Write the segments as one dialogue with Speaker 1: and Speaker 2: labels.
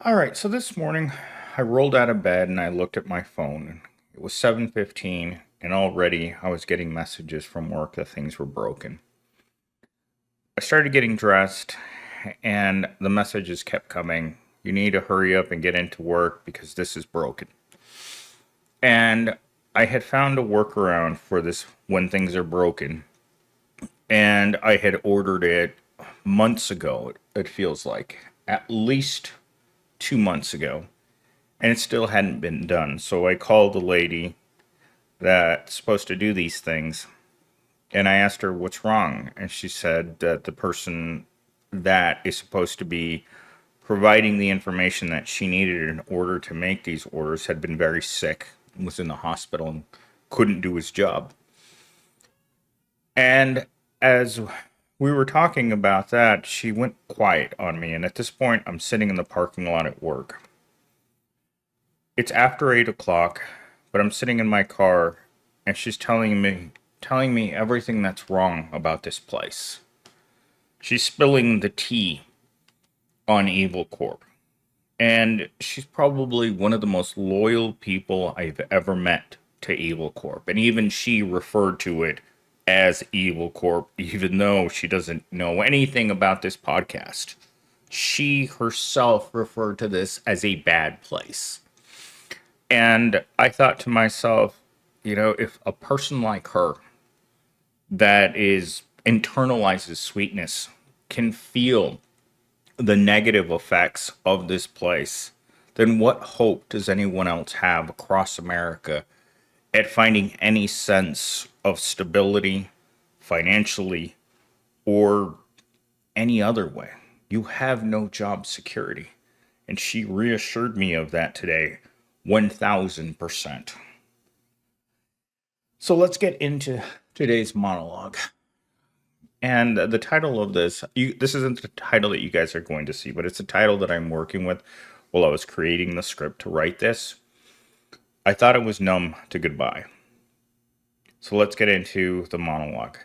Speaker 1: All right, so this morning I rolled out of bed and I looked at my phone. It was 7:15 and already I was getting messages from work that things were broken. I started getting dressed and the messages kept coming. You need to hurry up and get into work because this is broken. And I had found a workaround for this when things are broken. And I had ordered it months ago, it feels like. At least 2 months ago. And it still hadn't been done. So I called the lady that's supposed to do these things and I asked her what's wrong. And she said that the person that is supposed to be providing the information that she needed in order to make these orders had been very sick, was in the hospital, and couldn't do his job. And as we were talking about that, she went quiet on me. And at this point, I'm sitting in the parking lot at work. It's after 8 o'clock, but I'm sitting in my car and she's telling me everything that's wrong about this place. She's spilling the tea on Evil Corp. And she's probably one of the most loyal people I've ever met to Evil Corp. And even she referred to it as Evil Corp, even though she doesn't know anything about this podcast. She herself referred to this as a bad place. And I thought to myself, if a person like her that is internalizes sweetness can feel the negative effects of this place, then what hope does anyone else have across America at finding any sense of stability financially or any other way? You have no job security. And she reassured me of that today, 1000%. So let's get into today's monologue. And the title of this isn't the title that you guys are going to see, but it's a title that I'm working with while I was creating the script to write this. I thought it was numb to goodbye. So let's get into the monologue.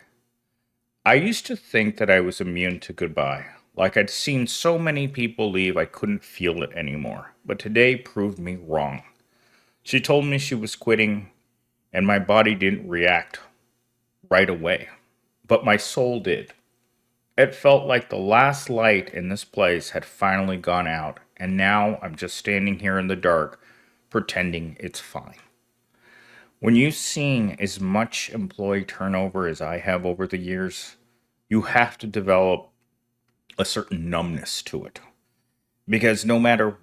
Speaker 1: I used to think that I was immune to goodbye. Like I'd seen so many people leave, I couldn't feel it anymore. But today proved me wrong. She told me she was quitting, and my body didn't react right away. But my soul did. It felt like the last light in this place had finally gone out, and now I'm just standing here in the dark, pretending it's fine. When you've seen as much employee turnover as I have over the years, you have to develop a certain numbness to it. Because no matter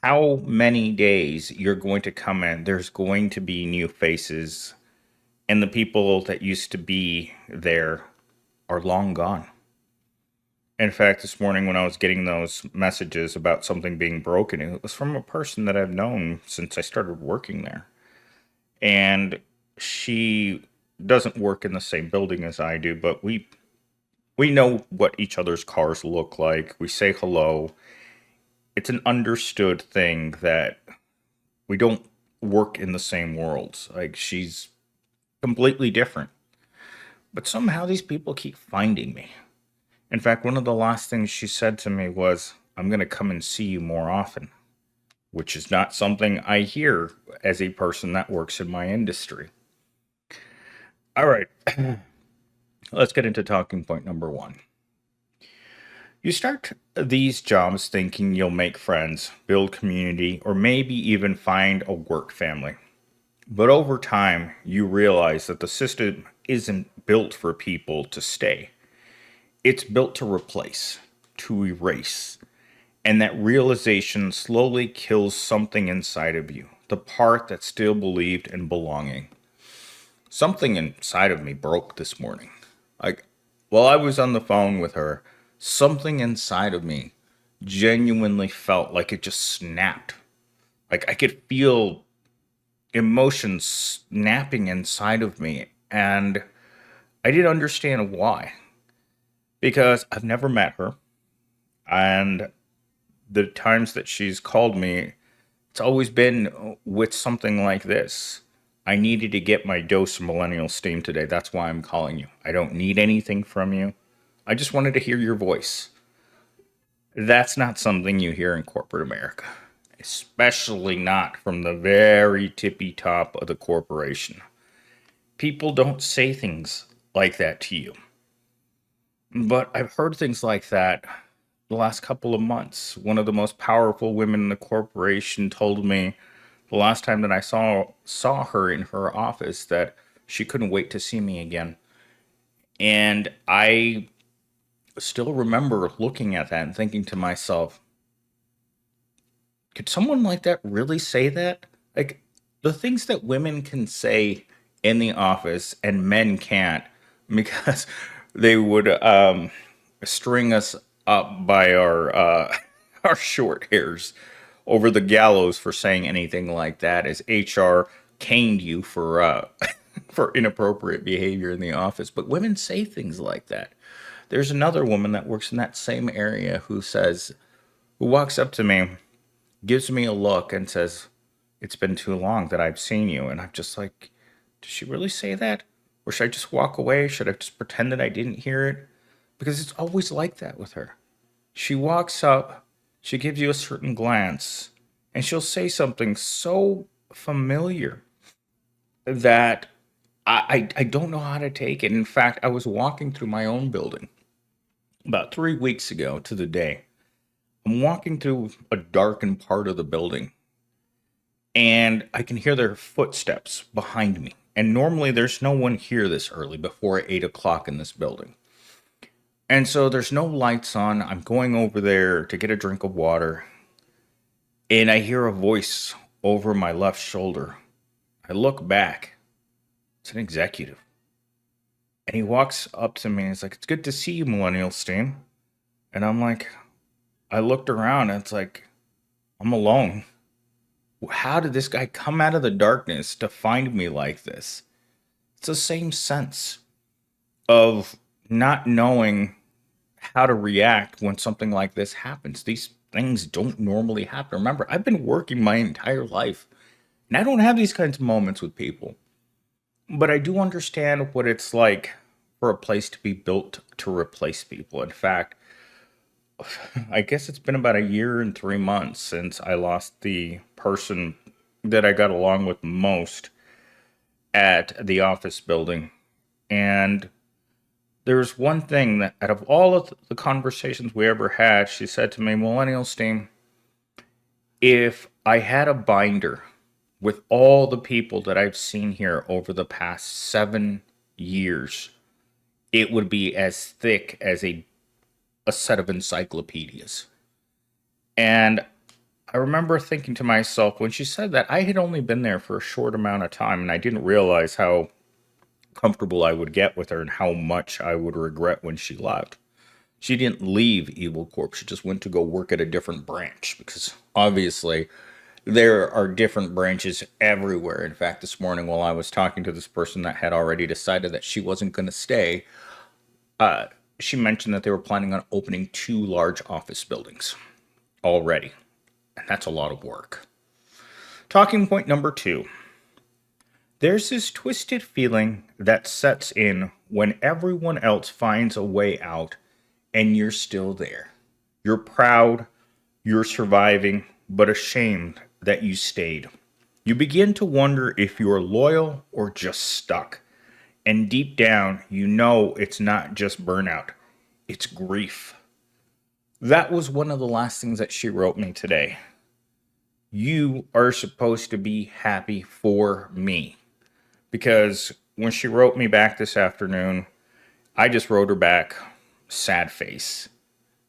Speaker 1: how many days you're going to come in, there's going to be new faces, and the people that used to be there are long gone. In fact, this morning when I was getting those messages about something being broken, it was from a person that I've known since I started working there. And she doesn't work in the same building as I do, but we know what each other's cars look like. We say hello. It's an understood thing that we don't work in the same worlds. Like she's completely different. But somehow these people keep finding me. In fact, one of the last things she said to me was, I'm going to come and see you more often, which is not something I hear as a person that works in my industry. All right, let's get into talking point number one. You start these jobs thinking you'll make friends, build community, or maybe even find a work family. But over time, you realize that the system isn't built for people to stay. It's built to replace, to erase. And that realization slowly kills something inside of you, the part that still believed in belonging. Something inside of me broke this morning. Like, while I was on the phone with her, something inside of me genuinely felt like it just snapped. Like I could feel emotions snapping inside of me. And I didn't understand why. Because I've never met her. And the times that she's called me, it's always been with something like this. I needed to get my dose of millennial steam today. That's why I'm calling you. I don't need anything from you. I just wanted to hear your voice. That's not something you hear in corporate America, especially not from the very tippy top of the corporation. People don't say things like that to you. But I've heard things like that the last couple of months. One of the most powerful women in the corporation told me the last time that I saw her in her office that she couldn't wait to see me again. And I still remember looking at that and thinking to myself, could someone like that really say that? Like the things that women can say in the office and men can't because they would string us up by our our short hairs over the gallows for saying anything like that as HR caned you for for inappropriate behavior in the office. But women say things like that. There's another woman that works in that same area who walks up to me, gives me a look, and says, "It's been too long that I've seen you." And I'm just like, "Did she really say that? Or should I just walk away? Should I just pretend that I didn't hear it?" Because it's always like that with her. She walks up, she gives you a certain glance, and she'll say something so familiar that I don't know how to take it. In fact, I was walking through my own building about 3 weeks ago to the day. I'm walking through a darkened part of the building, and I can hear their footsteps behind me. And normally there's no one here this early before 8 o'clock in this building. And so there's no lights on. I'm going over there to get a drink of water, and I hear a voice over my left shoulder. I look back. It's an executive. And he walks up to me and he's like, "It's good to see you, Millennial Steam." And I'm like, I looked around and it's like, I'm alone. How did this guy come out of the darkness to find me like this? It's the same sense of not knowing how to react when something like this happens. These things don't normally happen. Remember, I've been working my entire life and I don't have these kinds of moments with people. But I do understand what it's like for a place to be built to replace people. In fact, I guess it's been about a year and 3 months since I lost the person that I got along with most at the office building. And there's one thing that out of all of the conversations we ever had, she said to me, "Millennial Steam, if I had a binder with all the people that I've seen here over the past 7 years, it would be as thick as a set of encyclopedias." And I remember thinking to myself when she said that, I had only been there for a short amount of time and I didn't realize how comfortable I would get with her and how much I would regret when she left. She didn't leave Evil Corp. She just went to go work at a different branch because obviously there are different branches everywhere. In fact, this morning while I was talking to this person that had already decided that she wasn't going to stay, she mentioned that they were planning on opening 2 large office buildings already. And that's a lot of work. Talking point number 2. There's this twisted feeling that sets in when everyone else finds a way out and you're still there. You're proud, you're surviving, but ashamed that you stayed. You begin to wonder if you're loyal or just stuck. And deep down, you know it's not just burnout, it's grief. That was one of the last things that she wrote me today. You are supposed to be happy for me. Because when she wrote me back this afternoon, I just wrote her back, sad face.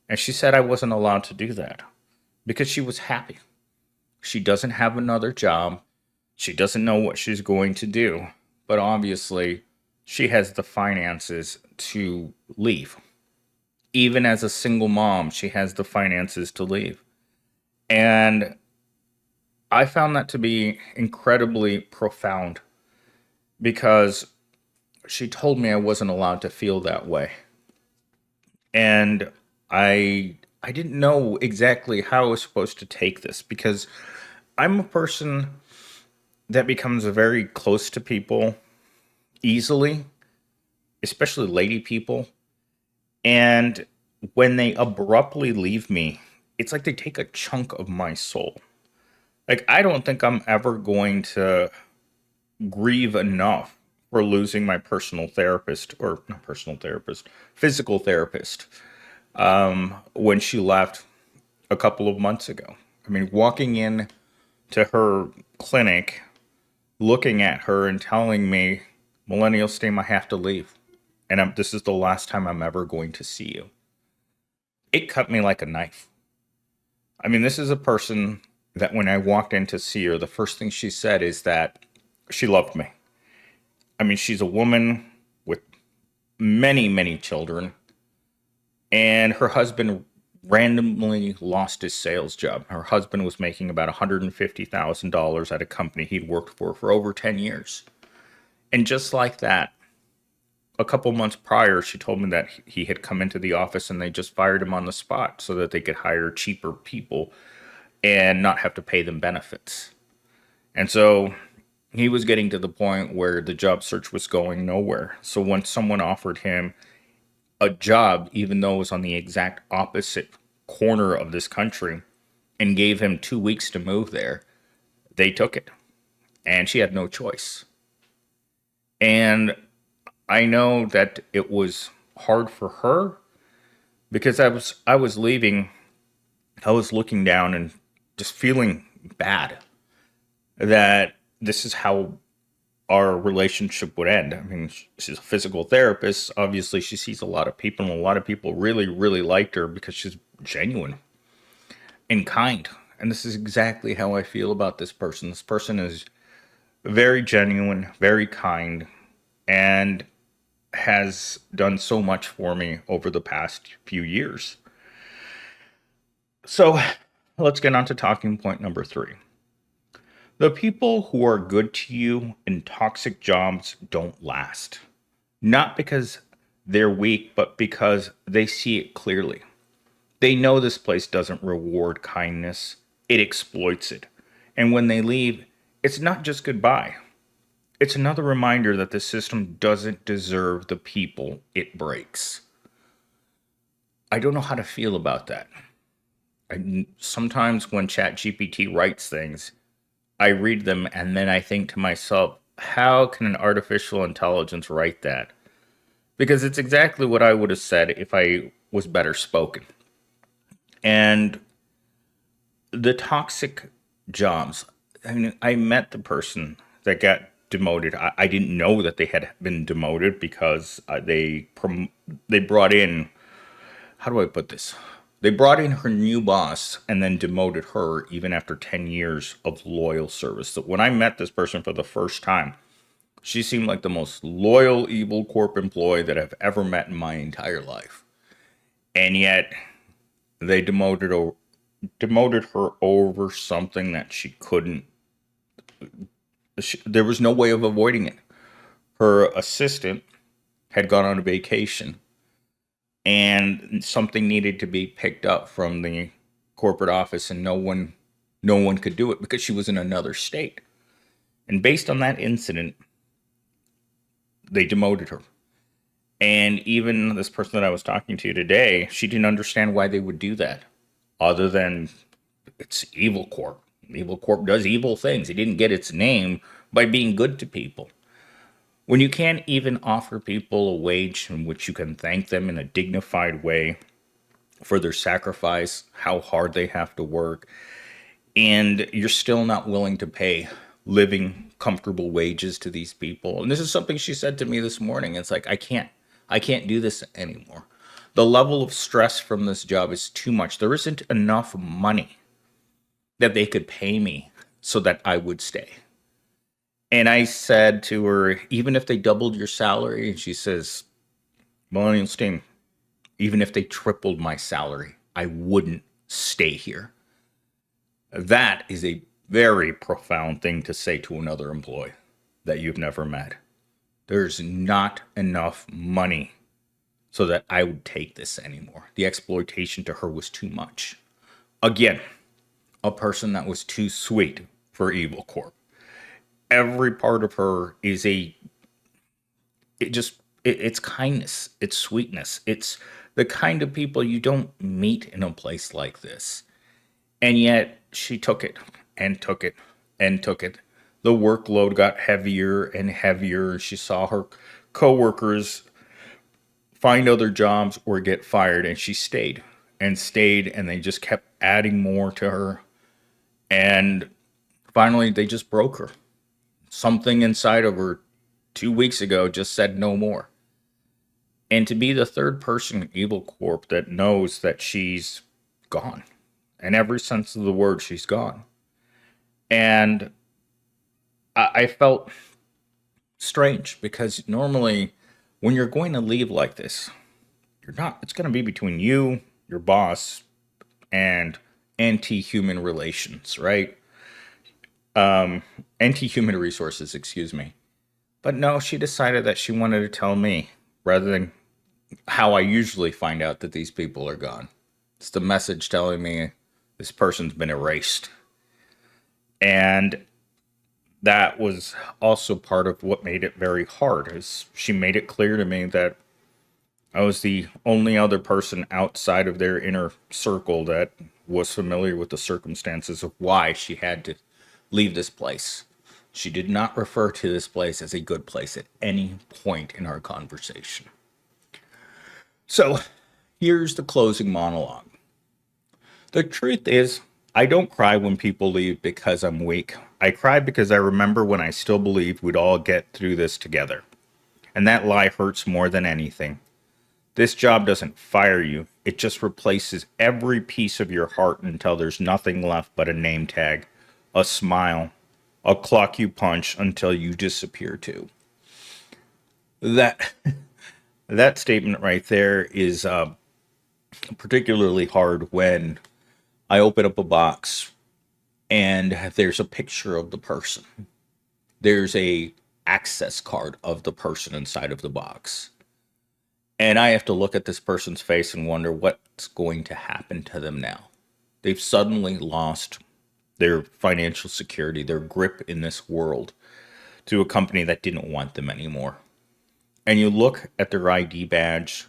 Speaker 1: And she said I wasn't allowed to do that because she was happy. She doesn't have another job. She doesn't know what she's going to do. But obviously, she has the finances to leave. Even as a single mom, she has the finances to leave. And I found that to be incredibly profound because she told me I wasn't allowed to feel that way. And I didn't know exactly how I was supposed to take this because I'm a person that becomes very close to people easily, especially lady people. And when they abruptly leave me, it's like they take a chunk of my soul. Like, I don't think I'm ever going to grieve enough for losing my personal therapist, or not personal therapist, physical therapist, when she left a couple of months ago. I mean, walking in to her clinic, looking at her and telling me, Millennial Steam, I have to leave. And this is the last time I'm ever going to see you. It cut me like a knife. I mean, this is a person that when I walked in to see her, the first thing she said is that she loved me. I mean, she's a woman with many, many children, and her husband randomly lost his sales job. Her husband was making about $150,000 at a company he'd worked for over 10 years. And just like that, a couple months prior, she told me that he had come into the office and they just fired him on the spot so that they could hire cheaper people and not have to pay them benefits. And so he was getting to the point where the job search was going nowhere. So when someone offered him a job, even though it was on the exact opposite corner of this country, and gave him 2 weeks to move there, they took it. And she had no choice. And I know that it was hard for her because I was leaving, I was looking down and just feeling bad that this is how our relationship would end. I mean, she's a physical therapist. Obviously, she sees a lot of people, and a lot of people really, really liked her because she's genuine and kind. And this is exactly how I feel about this person. This person is very genuine, very kind, and has done so much for me over the past few years. So let's get on to talking point number 3. The people who are good to you in toxic jobs don't last. Not because they're weak, but because they see it clearly. They know this place doesn't reward kindness, it exploits it. And when they leave, it's not just goodbye. It's another reminder that the system doesn't deserve the people it breaks. I don't know how to feel about that. Sometimes when ChatGPT writes things, I read them and then I think to myself, how can an artificial intelligence write that? Because it's exactly what I would have said if I was better spoken. And the toxic jobs, I mean, I met the person that got demoted. I didn't know that they had been demoted because they brought in, how do I put this? They brought in her new boss and then demoted her even after 10 years of loyal service. So when I met this person for the first time, she seemed like the most loyal Evil Corp employee that I've ever met in my entire life. And yet they demoted her over something that she couldn't. There was no way of avoiding it. Her assistant had gone on a vacation and something needed to be picked up from the corporate office, and no one could do it because she was in another state. And based on that incident, they demoted her. And even this person that I was talking to today, she didn't understand why they would do that, other than it's Evil Corp. Evil Corp does evil things. It didn't get its name by being good to people. When you can't even offer people a wage in which you can thank them in a dignified way for their sacrifice, how hard they have to work, and you're still not willing to pay living comfortable wages to these people. And this is something she said to me this morning. It's like, I can't do this anymore. The level of stress from this job is too much. There isn't enough money that they could pay me so that I would stay. And I said to her, even if they doubled your salary, and she says, Millennial Steam, even if they tripled my salary, I wouldn't stay here. That is a very profound thing to say to another employee that you've never met. There's not enough money so that I would take this anymore. The exploitation to her was too much. Again, a person that was too sweet for Evil Corp. Every part of her is it's kindness, it's sweetness, it's the kind of people you don't meet in a place like this. And yet she took it and took it and took it. The workload got heavier and heavier. She saw her coworkers find other jobs or get fired, and she stayed and stayed, and they just kept adding more to her. And finally, they just broke her. Something inside of her 2 weeks ago just said no more. And to be the third person in Evil Corp that knows that she's gone, in every sense of the word, she's gone. And I felt strange because normally when you're going to leave like this, you're not, it's going to be between you, your boss, and anti-human relations, right? Anti-human resources, excuse me. But no, she decided that she wanted to tell me rather than how I usually find out that these people are gone. It's the message telling me this person's been erased. And that was also part of what made it very hard, is she made it clear to me that I was the only other person outside of their inner circle that was familiar with the circumstances of why she had to leave this place. She did not refer to this place as a good place at any point in our conversation. So here's the closing monologue. The truth is, I don't cry when people leave because I'm weak. I cry because I remember when I still believed we'd all get through this together. And that lie hurts more than anything. This job doesn't fire you, it just replaces every piece of your heart until there's nothing left but a name tag, a smile, a clock you punch until you disappear too. That that statement right there is particularly hard when I open up a box and there's a picture of the person. There's a access card of the person inside of the box. And I have to look at this person's face and wonder what's going to happen to them now. They've suddenly lost their financial security, their grip in this world, to a company that didn't want them anymore. And you look at their ID badge,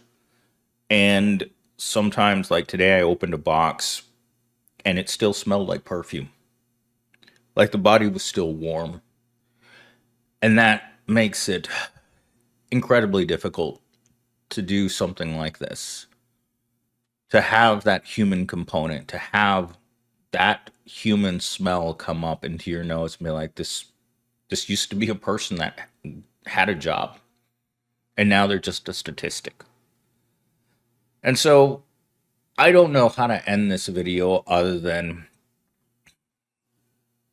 Speaker 1: and sometimes, like today, I opened a box and it still smelled like perfume. Like the body was still warm. And that makes it incredibly difficult to do something like this. To have that human component, to have that human smell come up into your nose and be like, this used to be a person that had a job. And now they're just a statistic. And so I don't know how to end this video other than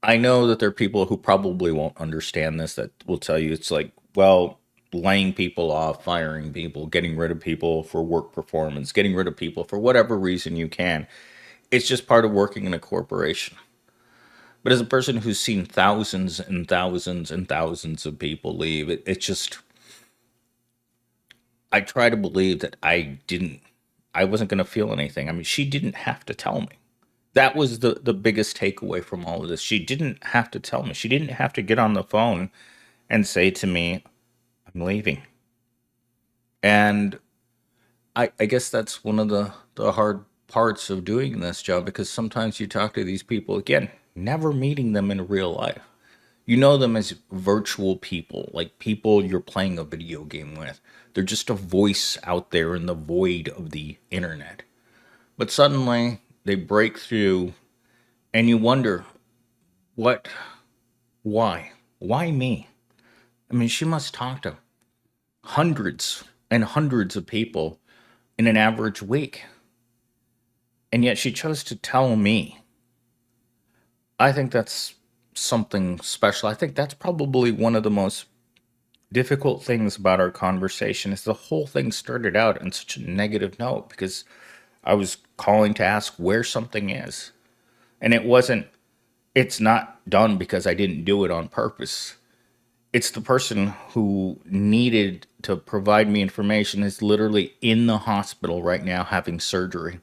Speaker 1: I know that there are people who probably won't understand this that will tell you it's like, well, laying people off, firing people, getting rid of people for work performance, getting rid of people for whatever reason you can. It's just part of working in a corporation. But as a person who's seen thousands and thousands and thousands of people leave, it just, I try to believe that I wasn't going to feel anything. I mean, she didn't have to tell me. That was the biggest takeaway from all of this. She didn't have to tell me. She didn't have to get on the phone and say to me, I'm leaving. And I guess that's one of the hard parts of doing this job, because sometimes you talk to these people, again, never meeting them in real life. You know them as virtual people, like people you're playing a video game with. They're just a voice out there in the void of the internet. But suddenly they break through and you wonder, what, why? Why me? I mean, she must talk to hundreds and hundreds of people in an average week. And yet she chose to tell me. I think that's something special. I think that's probably one of the most difficult things about our conversation is the whole thing started out on such a negative note because I was calling to ask where something is. And it's not done because I didn't do it on purpose. It's the person who needed to provide me information is literally in the hospital right now having surgery.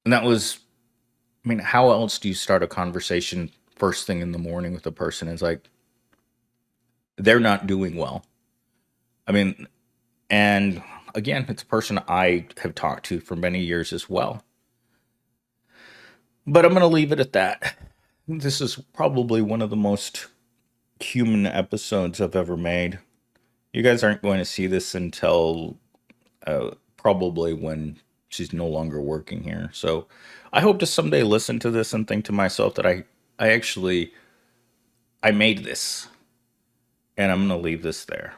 Speaker 1: And that was, I mean, how else do you start a conversation first thing in the morning with a person? It's like, they're not doing well. I mean, and again, it's a person I have talked to for many years as well. But I'm going to leave it at that. This is probably one of the most human episodes I've ever made. You guys aren't going to see this until probably when she's no longer working here. So I hope to someday listen to this and think to myself that I actually I made this, and I'm going to leave this there.